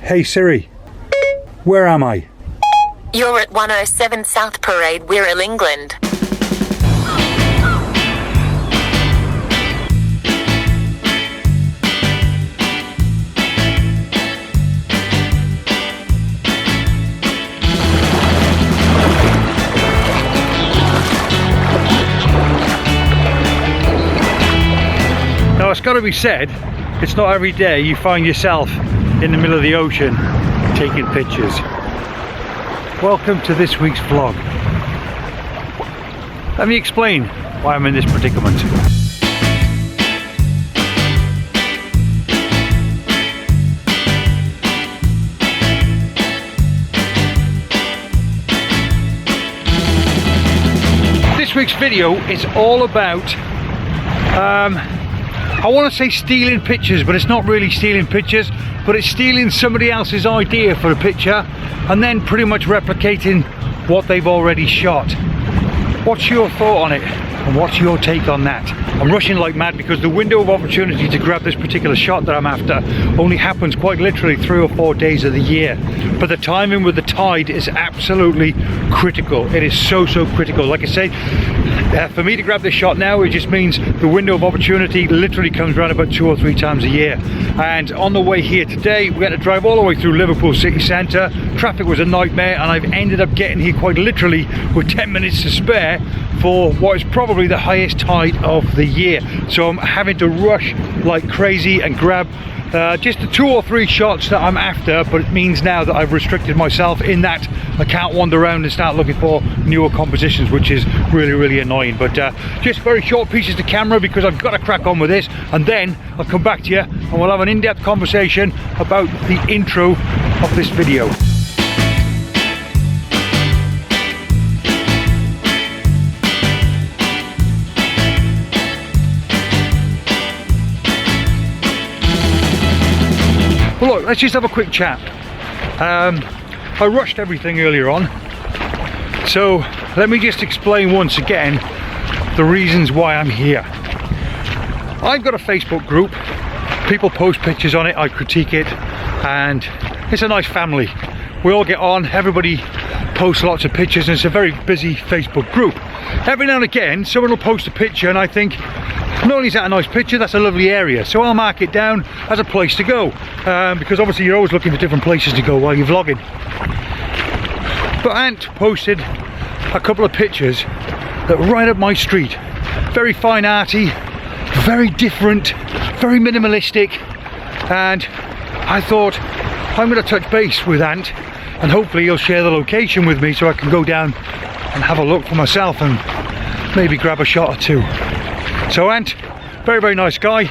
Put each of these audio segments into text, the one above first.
Hey Siri, where am I? You're at 107 South Parade, Wirral, England. Now it's got to be said, it's not every day you find yourself in the middle of the ocean taking pictures. Welcome to this week's vlog. Let me explain why I'm in this predicament. This week's video is all about I want to say stealing pictures, but it's not really stealing pictures, but it's stealing somebody else's idea for a picture and then pretty much replicating what they've already shot. What's your thought on it and what's your take on that? I'm rushing like mad because the window of opportunity to grab this particular shot that I'm after only happens quite literally 3 or 4 days of the year, but the timing with the tide is absolutely critical. It is so critical. Like I say, for me to grab this shot now, it just means the window of opportunity literally comes around about 2 or 3 times a year. And on the way here today, we had to drive all the way through Liverpool city centre. Traffic was a nightmare, and I've ended up getting here quite literally with 10 minutes to spare for what is probably the highest tide of the year. So I'm having to rush like crazy and grab just the 2 or 3 shots that I'm after, but it means now that I've restricted myself in that I can't wander around and start looking for newer compositions, which is really annoying. But just very short pieces to camera because I've got to crack on with this, and then I'll come back to you and we'll have an in-depth conversation about the intro of this video. Well, look, let's just have a quick chat. I rushed everything earlier on, so let me just explain once again the reasons why I'm here. I've got a Facebook group, people post pictures on it, I critique it, and it's a nice family. We all get on, everybody posts lots of pictures, and it's a very busy Facebook group. Every now and again, someone will post a picture and I think, not only is that a nice picture, that's a lovely area, so I'll mark it down as a place to go, because obviously you're always looking for different places to go while you're vlogging. But Ant posted a couple of pictures that were right up my street. Very fine arty, very different, very minimalistic, and I thought I'm going to touch base with Ant and hopefully he'll share the location with me so I can go down and have a look for myself and maybe grab a shot or 2. So Ant, very nice guy.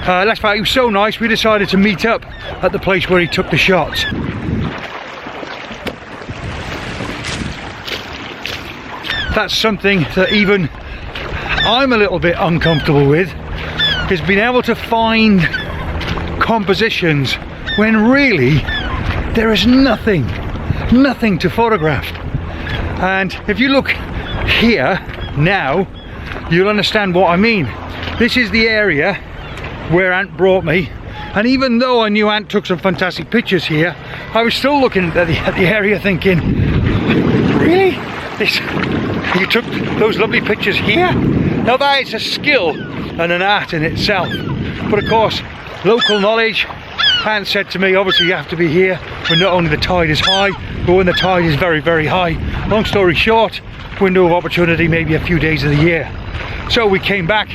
That's why he was so nice, we decided to meet up at the place where he took the shots. That's something that even I'm a little bit uncomfortable with, is being able to find compositions when really there is nothing to photograph. And if you look here now, you'll understand what I mean. This is the area where Ant brought me, and even though I knew Ant took some fantastic pictures here, I was still looking at the area thinking, really? You took those lovely pictures here? Now that is a skill and an art in itself. But of course, local knowledge, Ant said to me, obviously you have to be here when not only the tide is high, but when the tide is very high. Long story short, window of opportunity maybe a few days of the year. So we came back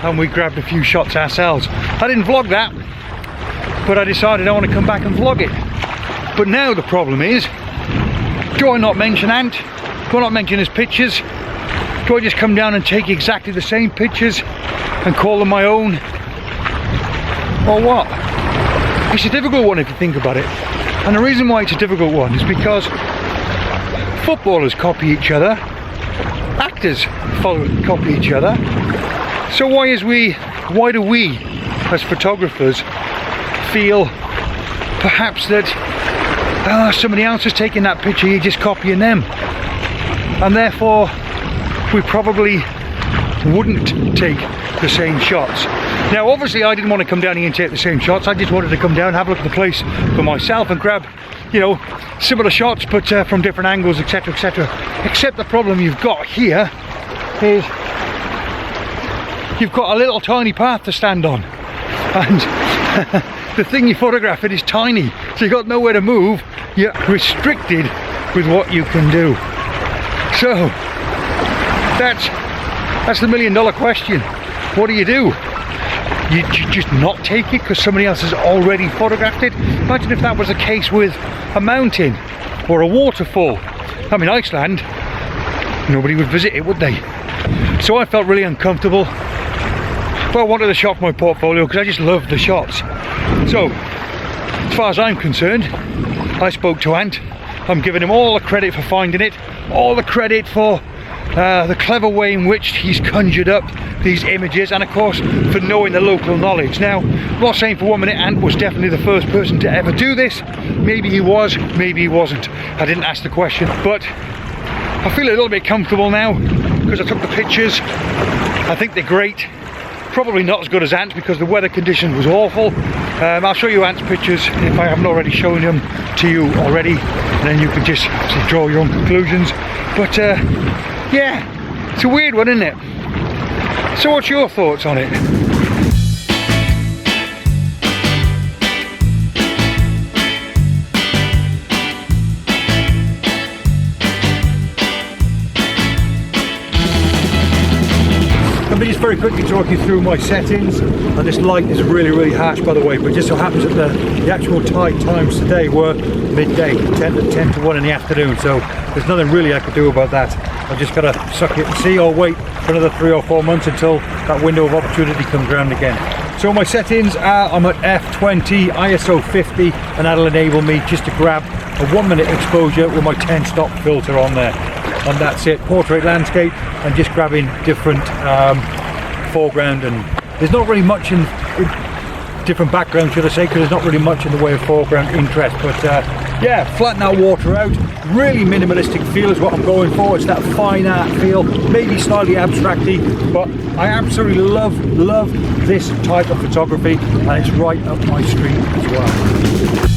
and we grabbed a few shots ourselves. I didn't vlog that, but I decided I want to come back and vlog it. But now the problem is, do I not mention Ant? Do I not mention his pictures? Do I just come down and take exactly the same pictures and call them my own? Or what? It's a difficult one if you think about it. And the reason why it's a difficult one is because footballers copy each other, actors copy each other. So why do we as photographers feel perhaps that somebody else has taken that picture, you're just copying them, and therefore we probably wouldn't take the same shots. Now obviously I didn't want to come down here and take the same shots. I just wanted to come down, have a look at the place for myself and grab, you know, similar shots but from different angles, etc, etc. Except the problem you've got here is you've got a little tiny path to stand on, and the thing you're photographing is tiny, so you've got nowhere to move. You're restricted with what you can do. So that's the $1,000,000 question. What do? You just not take it because somebody else has already photographed it? Imagine if that was the case with a mountain or a waterfall. I mean, Iceland, nobody would visit it, would they? So I felt really uncomfortable. But I wanted to shot my portfolio because I just love the shots. So as far as I'm concerned, I spoke to Ant. I'm giving him all the credit for finding it, all the credit for the clever way in which he's conjured up these images, and of course for knowing the local knowledge. Now, I'm not saying for 1 minute Ant was definitely the first person to ever do this. Maybe he was, maybe he wasn't. I didn't ask the question, but I feel a little bit comfortable now because I took the pictures. I think they're great. Probably not as good as Ant because the weather condition was awful. I'll show you Ant's pictures if I haven't already shown them to you already, and then you can just draw your own conclusions. But yeah, it's a weird one, isn't it? So what's your thoughts on it? Let me just very quickly talk you through my settings. And this light is really harsh, by the way, but just so happens that the actual tide times today were midday, 10 to 1 in the afternoon, so there's nothing really I could do about that. I've just got to suck it and see, or wait for another 3 or 4 months until that window of opportunity comes around again. So my settings are, I'm at f20, ISO 50, and that'll enable me just to grab a 1 minute exposure with my 10 stop filter on there. And that's it, portrait landscape, and just grabbing different foreground, and there's not really much in different background, should I say, because there's not really much in the way of foreground interest. But yeah, flatten that water out, really minimalistic feel is what I'm going for. It's that fine art feel, maybe slightly abstracty, but I absolutely love this type of photography, and it's right up my street as well.